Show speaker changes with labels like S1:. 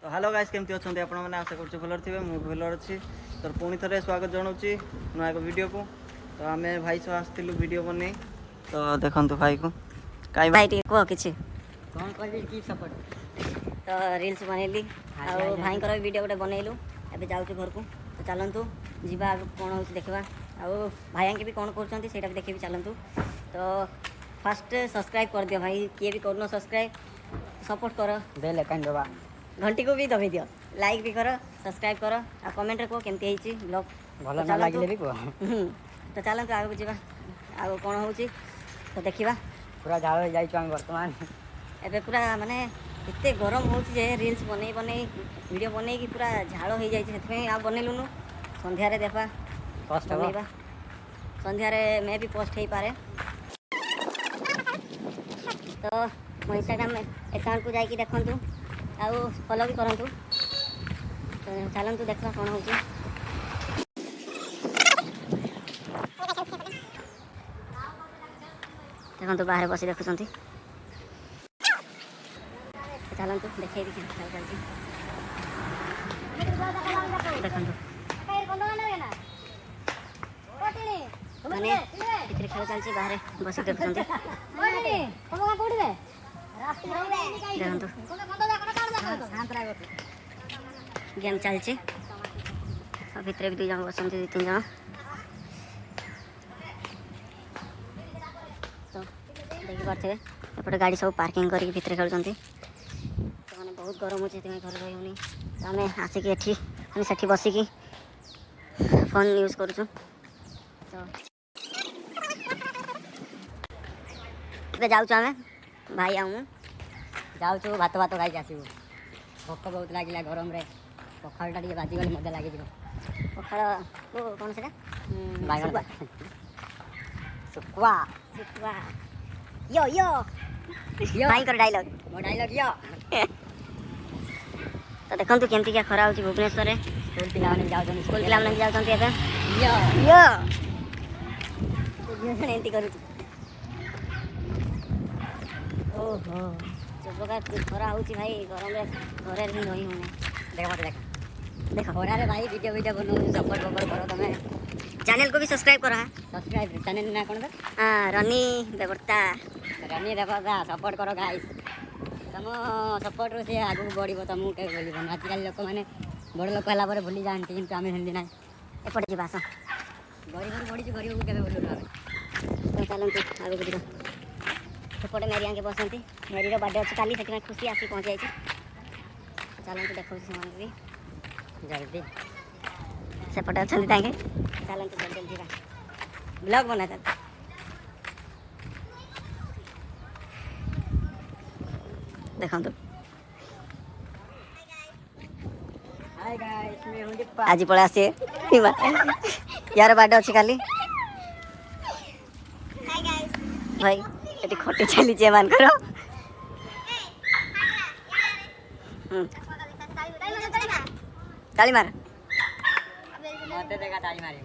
S1: तो hello guys केमती अच्छा आपण मैंने आशा कर भल थे मुझे भल अच्छी तो पुणी थे स्वागत जनाऊँगी नुआ एक वीडियो को। तो आम भाई सब आसलु वीडियो बन तो देखु भाई को कई
S2: भाई टे कह कि
S3: कौन कर की सपोर्ट
S2: तो रील्स बनैली आ भाई को वीडियो गोटे बनैलु एबे जाऊँ घर को। तो चलतु जीवा कौन हो देखा आउ भाई भी कौन कर देखी चलतु। तो फास्ट सब्सक्राइब कर दियो भाई किए भी कर सब्सक्राइब सपोर्ट कर
S3: बेल आइकन दबा
S2: घंटी को भी दबे दियो लाइक भी कर सब्सक्राइब कर आ कमेंट रे को केमती हेची ब्लॉग
S3: भल न लागिले भी को
S2: तो चलतु आगू जीवा आगू कौन हो तो देखा
S3: पूरा झाड़ जाई हम वर्तमान
S2: एबे पूरा माने एते गरम हो रील्स बनै बनै वीडियो बनै कि पूरा झाड़ हो जाए से आ बनैलुनु संध्यारे देखा
S3: पोस्ट
S2: बनैबा संध्यारे मैं भी पोस्ट हो पारे। तो मो इंस्टाग्राम अकाउंट को जाकि देखंतु आउ फॉलो भी करंतु। तो चलंतु देखा कौन हो देखो बाहर बसी देखुं चलतु देखे देखु मैंने खेल चलती बाहर बस देखुं गेम चलती भितर भी 2 जन बस 2-3 जन। तो देखी पारे एपटे गाड़ी सब पार्किंग करके भितर खेलुंट तो मैंने बहुत गरम हो घर रही तो आम आसिक एटी से बसिकी फोन यूज करुँ। तो जाऊँ आम भाई आऊँ
S3: जाऊँ भात भात खाई आसबू भोक बहुत लगे गरम रे पखाड़ा टे बाजिगले मजा लगे
S2: पखाड़ कौन से
S3: बैगन सुखुआ
S2: सुखुआ यो यो भाई कर डायलॉग
S3: मो डायलॉग यो
S2: तो देखो केमती क्या खरा हो भुवनेश्वर
S3: स्कूल पिला जाऊँ
S2: स्कूल पिला जाऊँ
S3: यो
S2: यो एमती कर ओहो जो प्रकार खरा हो भाई गरम घरे ही रही हूँ
S3: देख मत देख
S2: देख
S3: खरारे भाई वीडियो वीडियो बनाऊँ सपोर्ट वपोर्ट करो तुम
S2: चैनल को भी सब्सक्राइब करो।
S3: सब्सक्राइब चैनल ना कौन
S2: रनी बेगुर्ता
S3: रनी देखा सपोर्ट करो गाइस तुम सपोर्ट से आगू बढ़ तुमको के बोल आजिकल लोक मैंने बड़ लोक है भूली जाती कि आम सेमती ना
S2: एपटे जी आस
S3: गरीब बढ़ी गरीब को केवे बोलूँ
S2: तो चलते आगे जीवा सेपटे मेरी आगे बसती मेरी बर्थडे अच्छी काली से खुशी आसी पहुँच जाए चलते देखा से भी
S3: जल्दी
S2: सेपटे अच्छा चलते जल्दी जल्दी ब्लॉग बना चलते देखो
S3: हाय गाइस मैं हूं दीपा
S2: आज पड़ा आसे यार बर्थडे अच्छी काली भाई ये खटी चली मान करो ताली मार
S3: मत देगा ताली मारी